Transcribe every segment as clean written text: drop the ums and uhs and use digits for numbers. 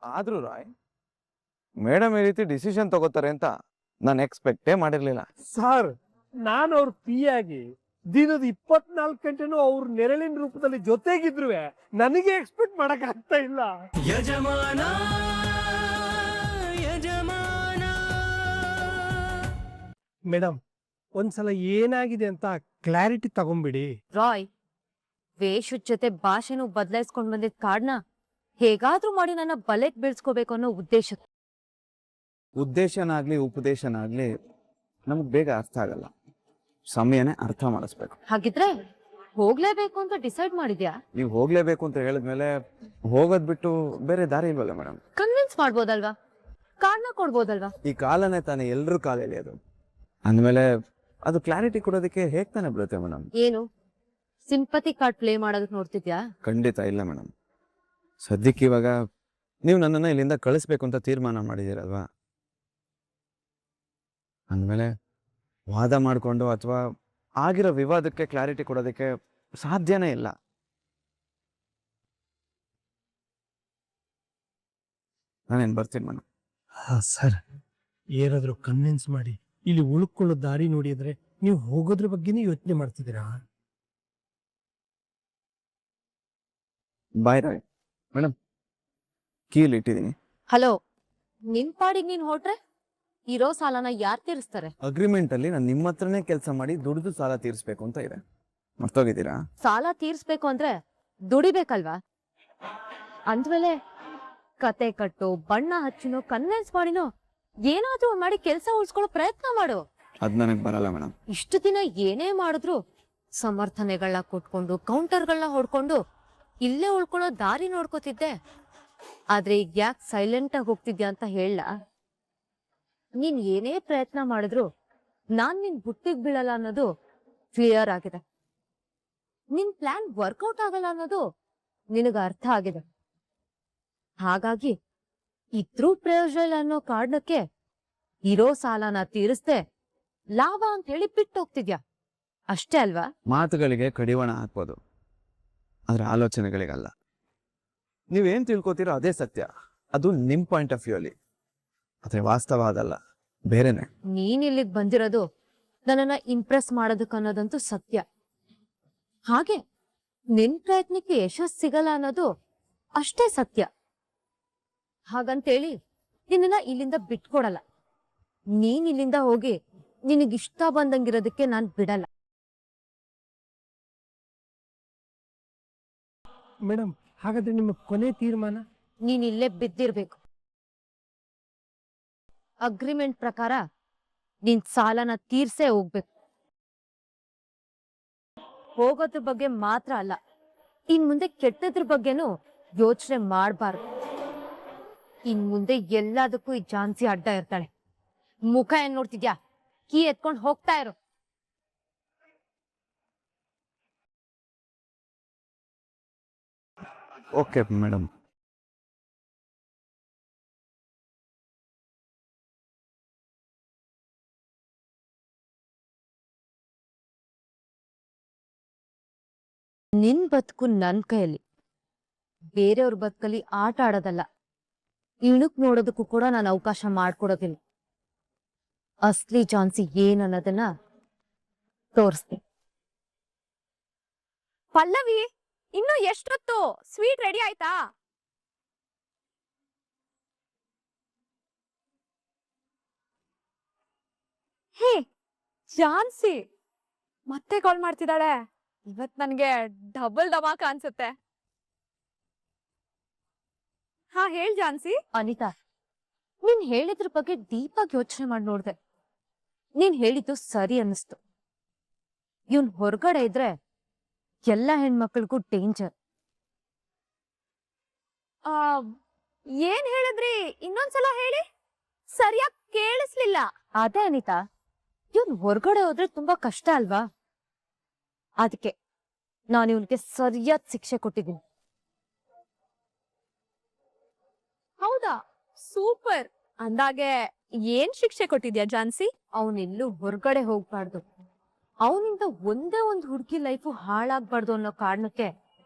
ಆದ್ರೂ ರಾಯ್ ಮೇಡಮ್ ಈ ರೀತಿ ಡಿಸಿಷನ್ ತಗೋತಾರೆ ಅಂತ ನಾನು ಎಕ್ಸ್ಪೆಕ್ಟೇ ಮಾಡಿರ್ಲಿಲ್ಲ. ಸರ್, ನಾನು ಅವ್ರ ಪಿ ಆಗಿ ದಿನದ 24 ಗಂಟೆನೂ ಅವ್ರ ನೆರಳಿನ ರೂಪದಲ್ಲಿ ಜೊತೆಗಿದ್ರು ನನಗೆ ಎಕ್ಸ್ಪೆಕ್ಟ್ ಮಾಡಕ್ ಆಗ್ತಾ ಇಲ್ಲ. ಯಜಮಾನ ಯಜಮಾನ ಮೇಡಮ್, ಒಂದ್ಸಲ ಏನಾಗಿದೆ ಅಂತ ಕ್ಲಾರಿಟಿ ತಗೊಂಬಿಡಿ. ರಾಯ್, ವೇಷದ ಜೊತೆ ಭಾಷೆನೂ ಬದಲಾಯಿಸ್ಕೊಂಡ್ ಬಂದಿದ್ ಕಾಡ್ನ ಹೇಗಾದ್ರೂ ಮಾಡಿ ನನ್ನ ಬಲೆಗ್ ಬೀಳ್ಸ್ಕೋಬೇಕು ಅನ್ನೋ ಉದ್ದೇಶನಾಗ್ಲಿ ಉಪದೇಶನಾಗ್ಲಿ ನಮಗ್ ಬೇಗ ಅರ್ಥ ಆಗಲ್ಲ. ಸಮಯನೇ ಅರ್ಥ ಮಾಡಿಸ್ಬೇಕು. ಹಾಗಿದ್ರೆ ಹೋಗ್ಲೇಬೇಕು ಅಂತ ಡಿಸೈಡ್ ಮಾಡಿದ್ಯಾ? ನೀವು ಹೋಗ್ಲೇಬೇಕು ಅಂತ ಹೇಳಿದ್ಮೇಲೆ ಹೋಗೋದ್ ಬಿಟ್ಟು ಬೇರೆ ದಾರಿ ಇಲ್ವಲ್ಲ ಮೇಡಮ್? ಕನ್ವಿನ್ಸ್ ಮಾಡ್ಬೋದಲ್ವಾ? ಕಾರಣ ಕೊಡ್ಬೋದಲ್ವಾ? ಈ ಕಾಲನೇ ತಾನೇ ಎಲ್ರೂ ಕಾಲಲ್ಲಿ ಅದು ಅಂದ್ಮೇಲೆ ಅದು ಕ್ಲಾರಿಟಿ ಕೊಡೋದಕ್ಕೆ ಹೇಗ್ ತಾನೇ ಬರುತ್ತೆ ಮೇಡಮ್? ಏನು ಸಿಂಪತಿ ಕಾರ್ಡ್ ಪ್ಲೇ ಮಾಡೋದಕ್ಕೆ ನೋಡ್ತಿದ್ಯಾ? ಖಂಡಿತ ಇಲ್ಲ ಮೇಡಮ್. ಸದ್ಯಕ್ಕೆ ಇವಾಗ ನೀವು ನನ್ನನ್ನು ಇಲ್ಲಿಂದ ಕಳಿಸ್ಬೇಕು ಅಂತ ತೀರ್ಮಾನ ಮಾಡಿದ್ದೀರಲ್ವಾ, ಅಂದಮೇಲೆ ವಾದ ಮಾಡಿಕೊಂಡು ಅಥವಾ ಆಗಿರೋ ವಿವಾದಕ್ಕೆ ಕ್ಲಾರಿಟಿ ಕೊಡೋದಕ್ಕೆ ಸಾಧ್ಯನೇ ಇಲ್ಲ. ನಾನೇನು ಬರ್ತೀನಿ ಮೇಡಮ್. ಸರ್, ಏನಾದ್ರೂ ಕನ್ವಿನ್ಸ್ ಮಾಡಿ ಇಲ್ಲಿ ಉಳ್ಕೊಳ್ಳೋ ದಾರಿ ನೋಡಿದ್ರೆ ನೀವು ಹೋಗೋದ್ರ ಬಗ್ಗೆನೇ ಯೋಚನೆ ಮಾಡ್ತಿದ್ದೀರಾ? ಬಾಯ್ ರಾಯ್. ಮೇಡಮ್, ಕೀಲ್ ಇಟ್ಟಿದ್ದೀನಿ. ಹಲೋ, ನಿನ್ ಪಾಡಿಗೆ ನೀನ್ ಹೊಟ್ರೆ ಇರೋ ಸಾಲನ ಯಾರ್ ತೀರಿಸ್ತಾರೆ? ಅಗ್ರಿಮೆಂಟ್ ಅಲ್ಲಿ ನಾನು ನಿಮ್ಮ ಹತ್ರನೇ ಕೆಲಸ ಮಾಡಿ ದುಡ್ದು ಸಾಲ ತೀರಿಸ್ಬೇಕು ಅಂತ ಇದೆ. ಮರ್ತೋಗಿದ್ದೀರಾ? ಸಾಲ ತೀರ್ಸ್ಬೇಕು ಅಂದ್ರೆ ದುಡಿಬೇಕಲ್ವಾ? ಅಂದ್ಮೇಲೆ ಕತೆ ಕಟ್ಟು, ಬಣ್ಣ ಹಚ್ಚಿನೋ, ಕನ್ವಿನ್ಸ್ ಮಾಡಿನೋ ಏನಾದ್ರೂ ಮಾಡಿ ಕೆಲಸ ಉಳಿಸ್ಕೊಳ್ಳೋ ಪ್ರಯತ್ನ ಮಾಡು. ಅದ್ ನನಗೆ ಬರಲ್ಲ ಮೇಡಮ್. ಇಷ್ಟು ದಿನ ಏನೇ ಮಾಡಿದ್ರು ಸಮರ್ಥನೆಗಳನ್ನ ಕೊಟ್ಕೊಂಡು, ಕೌಂಟರ್ಗಳನ್ನ ಹೊಡ್ಕೊಂಡು ಇಲ್ಲೇ ಉಳ್ಕೊಳ್ಳೋ ದಾರಿ ನೋಡ್ಕೋತಿದ್ದೆ. ಆದ್ರೆ ಈಗ ಯಾಕೆ ಸೈಲೆಂಟ್ ಆಗಿ ಹೋಗ್ತಿದ್ಯಾ ಅಂತ ಹೇಳ? ನೀನ್ ಏನೇ ಪ್ರಯತ್ನ ಮಾಡಿದ್ರು ನಾನ್ ನಿನ್ ಬುಟ್ಟಿಗ್ ಬೀಳಲ್ಲ ಅನ್ನೋದು ಕ್ಲಿಯರ್ ಆಗಿದೆ. ನಿನ್ ಪ್ಲಾನ್ ವರ್ಕೌಟ್ ಆಗಲ್ಲ ಅನ್ನೋದು ನಿನಗ ಅರ್ಥ ಆಗಿದೆ. ಹಾಗಾಗಿ ಇದ್ರೂ ಪ್ರಯೋಜನ ಅನ್ನೋ ಕಾರಣಕ್ಕೆ ಇರೋ ಸಾಲನ ತೀರಿಸ್ದೆ ಲಾಭ ಅಂತ ಹೇಳಿ ಬಿಟ್ಟು ಹೋಗ್ತಿದ್ಯಾ ಅಷ್ಟೇ ಅಲ್ವಾ? ಮಾತುಗಳಿಗೆ ಕಡಿವಾಣ ಹಾಕ್ಬೋದು, ಆದ್ರೆ ಆಲೋಚನೆಗಳಿಗಲ್ಲ. ನೀವೇನ್ ತಿಳ್ಕೊತೀರೋ ಅದೇ ಸತ್ಯ. ಅದು ನಿಮ್ ಪಾಯಿಂಟ್ ಆಫ್ ವ್ಯೂ ಅಲ್ಲಿ, ಆದ್ರೆ ವಾಸ್ತವ ಅದಲ್ಲ, ಬೇರೆನೆ. ನೀನ್ ಇಲ್ಲಿಗ್ ಬಂದಿರೋದು ನನ್ನನ್ನ ಇಂಪ್ರೆಸ್ ಮಾಡೋದಕ್ಕೆ ಅನ್ನೋದಂತೂ ಸತ್ಯ. ಹಾಗೆ ನಿನ್ ಪ್ರಯತ್ನಕ್ಕೆ ಯಶಸ್ಸು ಸಿಗಲ್ಲ ಅನ್ನೋದು ಅಷ್ಟೇ ಸತ್ಯ. ಹಾಗಂತೇಳಿ ನಿನ್ನ ಇಲ್ಲಿಂದ ಬಿಟ್ಕೊಡಲ್ಲ. ನೀನ್ ಇಲ್ಲಿಂದ ಹೋಗಿ ನಿನಗಿಷ್ಟ ಬಂದಂಗಿರೋದಕ್ಕೆ ನಾನ್ ಬಿಡಲ್ಲ. ಮೇಡಮ್, ಹಾಗಾದ್ರೆ ನಿಮ್ಮ ಕೊನೆ ತೀರ್ಮಾನ? ನೀನ್ ಇಲ್ಲೇ ಬಿದ್ದಿರ್ಬೇಕು. ಅಗ್ರಿಮೆಂಟ್ ಪ್ರಕಾರ ನಿನ್ ಸಾಲನ ತೀರ್ಸೇ ಹೋಗ್ಬೇಕು. ಹೋಗೋದ್ರ ಬಗ್ಗೆ ಮಾತ್ರ ಅಲ್ಲ, ಇನ್ ಮುಂದೆ ಕೆಟ್ಟದ್ರ ಬಗ್ಗೆನೂ ಯೋಚನೆ ಮಾಡಬಾರ್ದು. ಇನ್ ಮುಂದೆ ಎಲ್ಲದಕ್ಕೂ ಈ ಝಾನ್ಸಿ ಅಡ್ಡ ಇರ್ತಾಳೆ. ಮುಖ ಏನ್ ನೋಡ್ತಿದ್ಯಾ? ಕೀ ಎತ್ಕೊಂಡು ಹೋಗ್ತಾ ಇರು. Okay madam. ನಿನ್ ಬದುಕು ನನ್ ಕೈಯಲ್ಲಿ, ಬೇರೆಯವ್ರ ಬದುಕಲ್ಲಿ ಆಟ ಆಡೋದಲ್ಲ. ಇಣುಕ್ ನೋಡೋದಕ್ಕೂ ಕೂಡ ನಾನು ಅವಕಾಶ ಮಾಡ್ಕೊಡೋದಿಲ್ಲ. ಅಸ್ಲಿ ಝಾನ್ಸಿ ಏನನ್ನೋದನ್ನ ತೋರಿಸ್ತೀನಿ. ಪಲ್ಲವಿ, ಇನ್ನು ಎಷ್ಟೊತ್ತು? ಸ್ವೀಟ್ ರೆಡಿ ಆಯ್ತಾ? ಹೇ ಝಾನ್ಸಿ, ಮತ್ತೆ ಕಾಲ್ ಮಾಡ್ತಿದ್ದಾಳೆ. ಇವತ್ ನನ್ಗೆ ಡಬಲ್ ಧಮಾಕ ಅನ್ಸುತ್ತೆ. ಹಾ ಹೇಳ್ ಝಾನ್ಸಿ. ಅನಿತಾ, ನೀನ್ ಹೇಳಿದ್ರ ಬಗ್ಗೆ ಡೀಪಾಗಿ ಯೋಚನೆ ಮಾಡಿ ನೋಡ್ದೆ. ನೀನ್ ಹೇಳಿದ್ದು ಸರಿ ಅನ್ನಿಸ್ತು. ಇವನ್ ಹೊರಗಡೆ ಇದ್ರೆ ಎಲ್ಲ ಹೆಣ್ಮಕ್ಳಿಗೂ ಡೇಂಜರ್. ಏನ್ ಹೇಳಿದ್ರಿ? ಇನ್ನೊಂದ್ಸಲ ಹೇಳಿ, ಸರಿಯಾಗಿ ಕೇಳಿಸ್ಲಿಲ್ಲ. ಅದೇ ಅನಿತಾ, ಇವನ್ ಹೊರಗಡೆ ಹೋದ್ರೆ ತುಂಬಾ ಕಷ್ಟ ಅಲ್ವಾ? ಅದಕ್ಕೆ ನಾನು ಇವನ್ಗೆ ಸರಿಯಾದ ಶಿಕ್ಷೆ ಕೊಟ್ಟಿದ್ದೀನಿ. ಹೌದಾ? ಸೂಪರ್. ಅಂದಾಗೆ ಏನ್ ಶಿಕ್ಷೆ ಕೊಟ್ಟಿದ್ಯಾ ಝಾನ್ಸಿ? ಅವನೆಲ್ಲೂ ಹೊರಗಡೆ ಹೋಗ್ಬಾರ್ದು, ಅವನಿಂದ ಒಂದೇ ಒಂದು ಹುಡುಗಿ ಲೈಫು ಹಾಳಾಗ್ಬಾರ್ದು ಅನ್ನೋ ಕಾರಣಕ್ಕೆ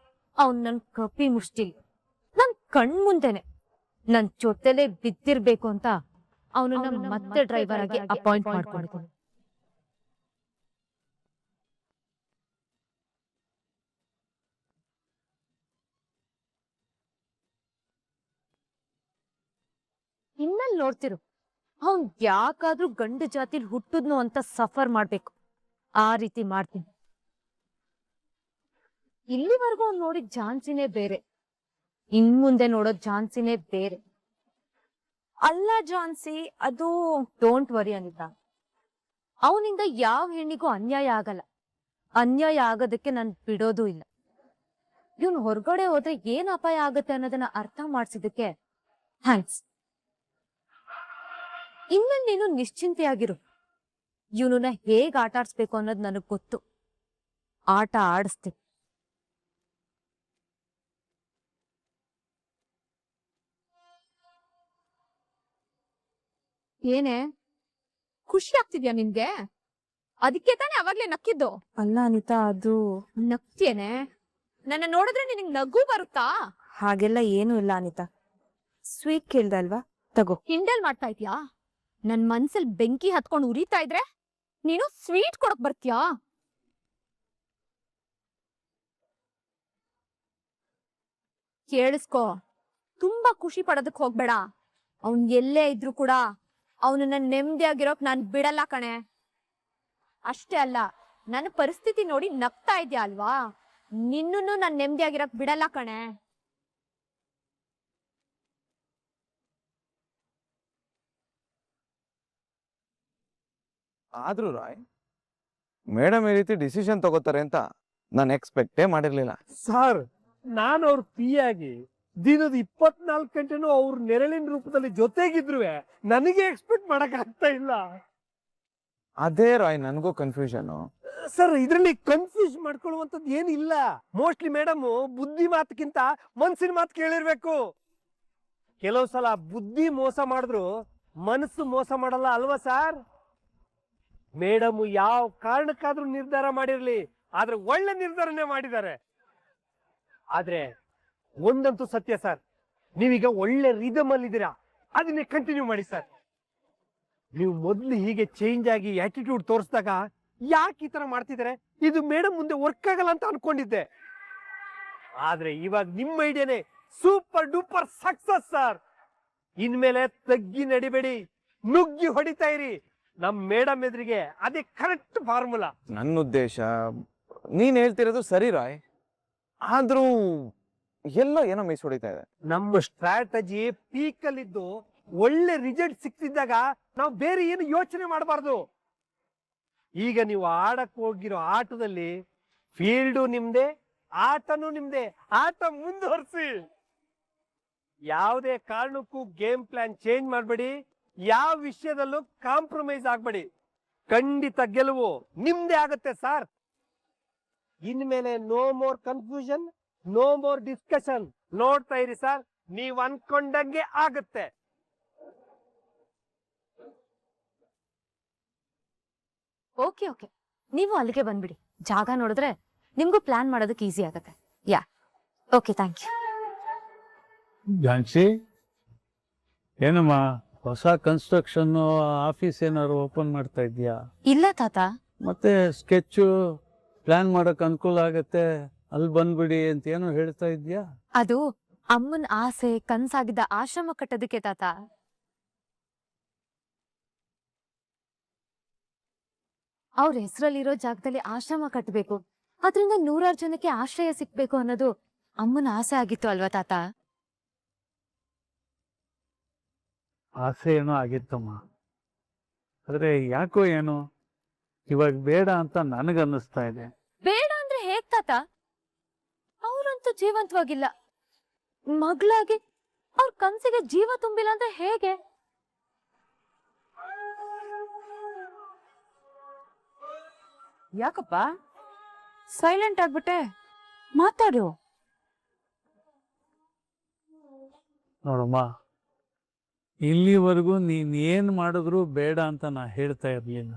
ಅವನ್ ನನ್ ಕಪಿ ಮುಷ್ಟಿಲ್ ನನ್ ಕಣ್ ಮುಂದೆನೆ ನನ್ ಜೊತೆಲೆ ಬಿದ್ದಿರ್ಬೇಕು ಅಂತ ಅವನನ್ನ ಮತ್ತೆ ಡ್ರೈವರ್ ಆಗಿ ಅಪಾಯಿಂಟ್ ಮಾಡ್ಕೊಂಡಿದ್ದೀನಿ. ಇನ್ಮೇಲೆ ನೋಡ್ತಿರು, ಅವ್ನ್ ಯಾಕಾದ್ರೂ ಗಂಡು ಜಾತಿಲ್ ಹುಟ್ಟುದ್ನು ಅಂತ ಸಫರ್ ಮಾಡ್ಬೇಕು. ಆ ರೀತಿ ಮಾಡ್ತೀನಿ. ಇಲ್ಲಿವರೆಗೂ ಅವ್ನ್ ನೋಡಿದ್ ಝಾನ್ಸಿನೇ ಬೇರೆ, ಇನ್ ಮುಂದೆ ನೋಡೋದ್ ಝಾನ್ಸಿನೇ ಬೇರೆ. ಅಲ್ಲ ಝಾನ್ಸಿ, ಅದು ಡೋಂಟ್ ವರಿ ಅನಿತಾ, ಅವನಿಂದ ಯಾವ ಹೆಣ್ಣಿಗೂ ಅನ್ಯಾಯ ಆಗಲ್ಲ. ಅನ್ಯಾಯ ಆಗೋದಕ್ಕೆ ನಾನ್ ಬಿಡೋದು ಇಲ್ಲ. ಇವ್ನು ಹೊರಗಡೆ ಹೋದ್ರೆ ಏನ್ ಅಪಾಯ ಆಗತ್ತೆ ಅನ್ನೋದನ್ನ ಅರ್ಥ ಮಾಡ್ಸಿದಕ್ಕೆ ಥ್ಯಾಂಕ್ಸ್. ಇನ್ಮೇಲೆ ನೀನು ನಿಶ್ಚಿಂತೆಯಾಗಿರು. ಇವನನ್ನ ಹೇಗ್ ಆಟ ಆಡ್ಸ್ಬೇಕು ಅನ್ನೋದು ನನಗ್ ಗೊತ್ತು. ಆಟ ಆಡಿಸ್ತೀನಿ. ಏನೇ ಖುಷಿ ಆಗ್ತಿದ್ಯಾ ನಿನ್ಗೆ? ಅದಕ್ಕೆ ತಾನೇ ಅವಾಗ್ಲೇ ನಕ್ಕಿದ್ದು. ಅಲ್ಲ ಅನಿತಾ, ಅದು ನಗ್ತೇನೆ? ನನ್ನ ನೋಡಿದ್ರೆ ನಿನಗ್ ನಗು ಬರುತ್ತಾ? ಹಾಗೆಲ್ಲ ಏನೂ ಇಲ್ಲ ಅನಿತಾ. ಸ್ವೀಟ್ ಕೇಳ್ದಲ್ವಾ, ತಗೋ. ಹಿಂಡಲ್ ಮಾಡ್ತಾ ಇದ್ಯಾ? ನನ್ ಮನ್ಸಲ್ ಬೆಂಕಿ ಹತ್ಕೊಂಡು ಉರಿತಾ ಇದ್ರೆ ನೀನು ಸ್ವೀಟ್ ಕೊಡಕ್ ಬರ್ತೀಯಾ? ಕೇಳಿಸ್ಕೋ, ತುಂಬಾ ಖುಷಿ ಪಡೋದಕ್ ಹೋಗ್ಬೇಡ. ಅವ್ನ್ ಎಲ್ಲೇ ಇದ್ರು ಕೂಡ ಅವನನ್ನ ನೆಮ್ಮದಿಯಾಗಿರೋಕ್ ನಾನ್ ಬಿಡಲ್ಲ ಕಣೆ. ಅಷ್ಟೇ ಅಲ್ಲ, ನನ್ನ ಪರಿಸ್ಥಿತಿ ನೋಡಿ ನಗ್ತಾ ಇದ್ಯಾ ಅಲ್ವಾ, ನಿನ್ನನ್ನು ನಾನ್ ನೆಮ್ಮದಿಯಾಗಿರೋಕ್ ಬಿಡಲ್ಲ ಕಣೆ. ಆದ್ರೂ ರಾಯ್, ಮೇಡಮ್ ಈ ರೀತಿ ಡಿಸಿಷನ್ ತಗೋತಾರೆ ಅಂತ ನಾನು ಎಕ್ಸ್ಪೆಕ್ಟೇ ಮಾಡಿರ್ಲಿಲ್ಲ. ಸರ್, ನಾನು ಅವ್ರ ಪಿ ಆಗಿ ದಿನದ 24 ಗಂಟೆನೂ ಅವ್ರ ನೆರಳಿನ ರೂಪದಲ್ಲಿ ಜೊತೆಗಿದ್ರು ನನಗೆ ಎಕ್ಸ್ಪೆಕ್ಟ್ ಮಾಡಕ್ ಆಗ್ತಾ ಇಲ್ಲ. ಅದೇ ರಾಯ್, ನನಗೂ ಕನ್ಫ್ಯೂಷನ್. ಸರ್, ಇದರಲ್ಲಿ ಕನ್ಫ್ಯೂಸ್ ಮಾಡ್ಕೊಳ್ಳುವಂಥದ್ದು ಏನಿಲ್ಲ. ಮೋಸ್ಟ್ಲಿ ಮೇಡಮ್ ಬುದ್ಧಿ ಮಾತಕ್ಕಿಂತ ಮನ್ಸಿನ ಮಾತು ಕೇಳಿರ್ಬೇಕು. ಕೆಲವು ಸಲ ಬುದ್ಧಿ ಮೋಸ ಮಾಡಿದ್ರು ಮನಸ್ಸು ಮೋಸ ಮಾಡಲ್ಲ ಅಲ್ವಾ ಸರ್? ಮೇಡಮ್ ಯಾವ ಕಾರಣಕ್ಕಾದ್ರೂ ನಿರ್ಧಾರ ಮಾಡಿರ್ಲಿ, ಆದ್ರೆ ಒಳ್ಳೆ ನಿರ್ಧಾರನೇ ಮಾಡಿದ್ದಾರೆ. ಆದ್ರೆ ಒಂದಂತೂ ಸತ್ಯ ಸರ್, ನೀವೀಗ ಒಳ್ಳೆ ರಿದಮ್ ಅಲ್ಲಿ ಇದ್ದೀರಾ, ಅದನ್ನೇ ಕಂಟಿನ್ಯೂ ಮಾಡಿ ಸರ್. ನೀವು ಮೊದ್ಲು ಹೀಗೆ ಚೇಂಜ್ ಆಗಿ ಆಟಿಟ್ಯೂಡ್ ತೋರಿಸಿದಾಗ ಯಾಕೆ ಈ ತರ ಮಾಡ್ತಿದ್ದಾರೆ, ಇದು ಮೇಡಮ್ ಮುಂದೆ ವರ್ಕ್ ಆಗಲ್ಲ ಅಂತ ಅನ್ಕೊಂಡಿದ್ದೆ. ಆದ್ರೆ ಇವಾಗ ನಿಮ್ಮ ಐಡಿಯಾನೇ ಸೂಪರ್ ಡೂಪರ್ ಸಕ್ಸಸ್ ಸರ್. ಇನ್ಮೇಲೆ ತಗ್ಗಿ ನಡಿಬೇಡಿ, ನುಗ್ಗಿ ಹೊಡಿತಾ ಇರಿ. ನಮ್ ಮೇಡಮ್ ಎದುರಿಗೆ ಅದೇ ಕರೆಕ್ಟ್ ಫಾರ್ಮುಲಾ. ನನ್ನ ಉದ್ದೇಶ ನೀನ್ ಹೇಳ್ತಿರೋದು ಸರಿ ರಾಯ್, ಆದ್ರೂ ಎಲ್ಲೋ ಏನೋ ಮಿಸ್ ಹೊಡಿತಾ ಇದೆ. ನಮ್ಮ ಸ್ಟ್ರಾಟಜಿ ಪೀಕ್ ಅಲ್ಲಿದ್ದು ಒಳ್ಳೆ ರಿಸಲ್ಟ್ ಸಿಕ್ತಿದ್ದಾಗ ನಾವು ಬೇರೆ ಏನು ಯೋಚನೆ ಮಾಡಬಾರ್ದು. ಈಗ ನೀವು ಆಡಕ್ ಹೋಗಿರೋ ಆಟದಲ್ಲಿ ಫೀಲ್ಡು ನಿಮ್ದೆ, ಆಟನೂ ನಿಮ್ದೆ. ಆಟ ಮುಂದುವರಿಸಿ, ಯಾವುದೇ ಕಾರಣಕ್ಕೂ ಗೇಮ್ ಪ್ಲಾನ್ ಚೇಂಜ್ ಮಾಡಬೇಡಿ, ಯಾವ ವಿಷಯದಲ್ಲೂ ಕಾಂಪ್ರಮೈಸ್ ಆಗ್ಬೇಡಿ. ಖಂಡಿತ ಗೆಲುವು ನಿಮ್ದೇ ಆಗುತ್ತೆ ಸರ್. ಇನ್ಮೇಲೆ no more confusion, no more discussion. ನೋಡ್ತಾ ಇರಿ ಸರ್, ನೀವ್ ಅನ್ಕೊಂಡಂಗೆ ಆಗುತ್ತೆ. ಓಕೆ ಓಕೆ, ನೀವು ಅಲ್ಲಿಗೆ ಬಂದ್ಬಿಡಿ. ಜಾಗ ನೋಡಿದ್ರೆ ನಿಮ್ಗೂ ಪ್ಲಾನ್ ಮಾಡೋದಕ್ಕೆ ಈಸಿ ಆಗತ್ತೆ. ಯಾ, ಓಕೆ, ಥ್ಯಾಂಕ್ ಯು. ಝಾನ್ಸಿ, ಏನಮ್ಮ ಹೊಸ ಕನ್ಸ್ಟ್ರಕ್ಷನ್ ಆಫೀಸ್ ಏನಾದ್ರು ಓಪನ್ ಮಾಡ್ತಾ ಇದೀಯಾ? ಇಲ್ಲ ತಾತ. ಮತ್ತೆ ಸ್ಕೆಚ್ ಪ್ಲಾನ್ ಮಾಡಕ್ ಅನುಕೂಲ ಆಗತ್ತೆ, ಅಲ್ಲಿ ಬಂದ್ಬಿಡಿ ಅಂತ ಏನೋ ಹೇಳ್ತಾ ಇದ್ಯಾ? ಅದು ಅಮ್ಮನ ಆಸೆ ಕನ್ಸಾಗಿದ್ದ ಆಶ್ರಮ ಕಟ್ಟೋದಕ್ಕೆ ತಾತ. ಅವ್ರ ಹೆಸರಲ್ಲಿರೋ ಜಾಗದಲ್ಲಿ ಆಶ್ರಮ ಕಟ್ಟಬೇಕು, ಅದ್ರಿಂದ 100 ಜನಕ್ಕೆ ಆಶ್ರಯ ಸಿಕ್ಬೇಕು ಅನ್ನೋದು ಅಮ್ಮನ ಆಸೆ ಆಗಿತ್ತು ಅಲ್ವಾ ತಾತ? ಆಸೆ ಏನೋ ಆಗಿತ್ತಮ್ಮ, ಆದ್ರೆ ಯಾಕೋ ಏನೋ ಇವಾಗ ಬೇಡ ಅಂತ ನನಗನ್ನಿಸ್ತಾ ಇದೆ. ಬೇಡ ಅಂದ್ರೆ ಹೇಗ್ ತಾತ? ಅವ್ರಂತೂ ಜೀವಂತವಾಗಿಲ್ಲ. ಮಗಳಾಗಿ ಅವ್ರ ಕನ್ಸಿಗೆ ಜೀವ ತುಂಬಿಲ್ಲ ಅಂದ್ರೆ ಹೇಗೆ? ಯಾಕಪ್ಪ ಸೈಲೆಂಟ್ ಆಗ್ಬಿಟ್ಟೆ? ಮಾತಾಡು. ನೋಡಮ್ಮ, ಇಲ್ಲಿವರೆಗೂ ನೀನ್ ಏನ್ ಮಾಡಿದ್ರು ಬೇಡ ಅಂತ ನಾ ಹೇಳ್ತಾ ಇರ್ಲಿಲ್ಲ.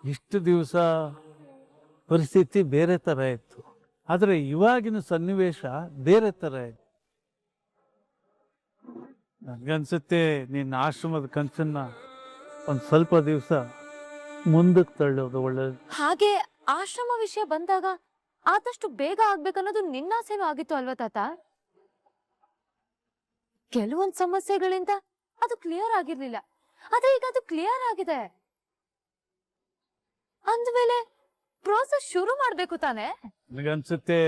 ಇಷ್ಟು ದಿವಸ ಪರಿಸ್ಥಿತಿ ಬೇರೆ ತರ ಇತ್ತು, ಆದ್ರೆ ಇವಾಗಿನ ಸನ್ನಿವೇಶ ಬೇರೆ ತರ ಇದೆ. ನನಗನ್ಸುತ್ತೆ ನಿನ್ನ ಆಶ್ರಮದ ಕನಸನ್ನ ಒಂದು ಸ್ವಲ್ಪ ದಿವಸ ಮುಂದಕ್ಕೆ ತಳ್ಳೋದು ಒಳ್ಳೇದು. ಹಾಗೆ ಆಶ್ರಮ ವಿಷಯ ಬಂದಾಗ ಆದಷ್ಟು ಬೇಗ ಆಗ್ಬೇಕನ್ನೋದು ನಿನ್ನಾಸೆನೂ ಆಗಿತ್ತು ಅಲ್ವಾ ತಾತ? ಕೆಲವೊಂದ್ ಸಮಸ್ಯೆಗಳಿಂದ ಅದು ಕ್ಲಿಯರ್ ಆಗಿರ್ಲಿಲ್ಲ, ಆದ್ರೆ ಈಗ ಅದು ಕ್ಲಿಯರ್ ಆಗಿದೆ ಅಂದ್ಮೇಲೆ ಪ್ರೋಸೆಸ್ ಶುರು ಮಾಡ್ಬೇಕು ತಾನೆ? ನನಗನ್ಸುತ್ತೆ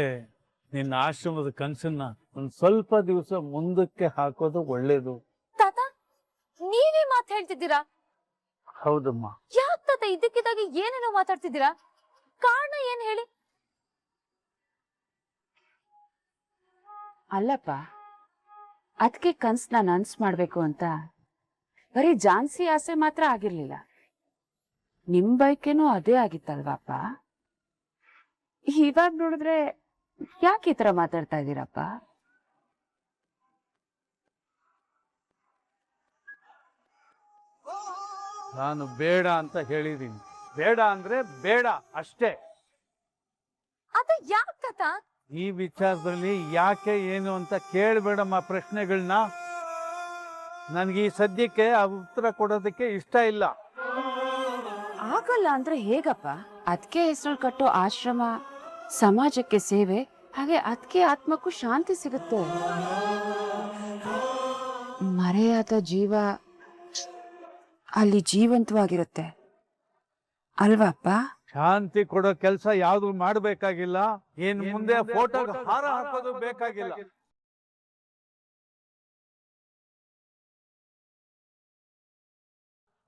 ನಿನ್ನ ಆಶ್ರಮದ ಕನಸನ್ನ ಒಂದು ಸ್ವಲ್ಪ ದಿವಸ ಮುಂದಕ್ಕೆ ಹಾಕೋದು ಒಳ್ಳೇದು. ತಾತ ನೀವೇ ಮಾತು ಹೇಳ್ತಿದ್ದೀರಾ? ಹೌದಮ್ಮ. ಯಾಕೆ ತಾತ ಇದಕ್ಕಿದ್ದಾಗಿ ಏನೇನೋ ಮಾತಾಡ್ತಿದ್ದೀರಾ? ಕಾರಣ ಏನ್ ಹೇಳಿ? ಅಲ್ಲಪ್ಪ, ಅದಕ್ಕೆ ಕನ್ಸನ್ನ ನನ್ಸ್ ಮಾಡ್ಬೇಕು ಅಂತ ಬರೀ ಜಾನ್ಸಿ ಆಸೆ ಮಾತ್ರ ಆಗಿರ್ಲಿಲ್ಲ, ನಿಮ್ ಬೈಕೇನೂ ಅದೇ ಆಗಿತ್ತಲ್ವಾಪ್ಪ. ಇವಾಗ ನೋಡಿದ್ರೆ ಯಾಕೆ ಈ ತರ ಮಾತಾಡ್ತಾ ಇದ್ದೀರಪ್ಪ? ನಾನು ಬೇಡ ಅಂತ ಹೇಳಿದೀನಿ. ಬೇಡ ಅಂದ್ರೆ ಬೇಡ ಅಷ್ಟೇ. ಅದು ಯಾಕೆ ತಾತ? ಈ ವಿಚಾರದಲ್ಲಿ ಯಾಕೆ ಏನು ಅಂತ ಕೇಳಬೇಡಮ್ಮ ಪ್ರಶ್ನೆಗಳನ್ನ. ನನ್ಗೆ ಈ ಸದ್ಯಕ್ಕೆ ಆ ಉತ್ತರ ಕೊಡೋದಕ್ಕೆ ಇಷ್ಟ ಇಲ್ಲ. ಆಗಲ್ಲ ಅಂದ್ರೆ ಹೇಗಪ್ಪ? ಅದಕ್ಕೆ ಹೆಸರು ಕಟ್ಟೋ ಆಶ್ರಮ ಸಮಾಜಕ್ಕೆ ಸೇವೆ, ಹಾಗೆ ಅದಕ್ಕೆ ಆತ್ಮಕ್ಕೂ ಶಾಂತಿ ಸಿಗುತ್ತೆ. ಮರೆಯಾದ ಜೀವ ಅಲ್ಲಿ ಜೀವಂತವಾಗಿರುತ್ತೆ ಅಲ್ವಾಪ್ಪ? ಶಾಂತಿ ಕೊಡೋ ಕೆಲಸ ಯಾವ್ದು ಮಾಡ್ಬೇಕಾಗಿಲ್ಲ. ಇನ್ ಮುಂದೆ ಫೋಟೋ ಹಾರ ಹಾಕೋದು ಬೇಕಾಗಿಲ್ಲ.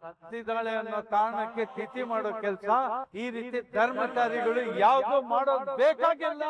ಸತ್ತಿದ್ದಾಳೆ ಅನ್ನೋ ಕಾರಣಕ್ಕೆ ತಿಥಿ ಮಾಡೋ ಕೆಲಸ ಈ ರೀತಿ ಧರ್ಮಚಾರಿಗಳು ಯಾವ್ದು ಮಾಡೋದು ಬೇಕಾಗಿಲ್ಲ.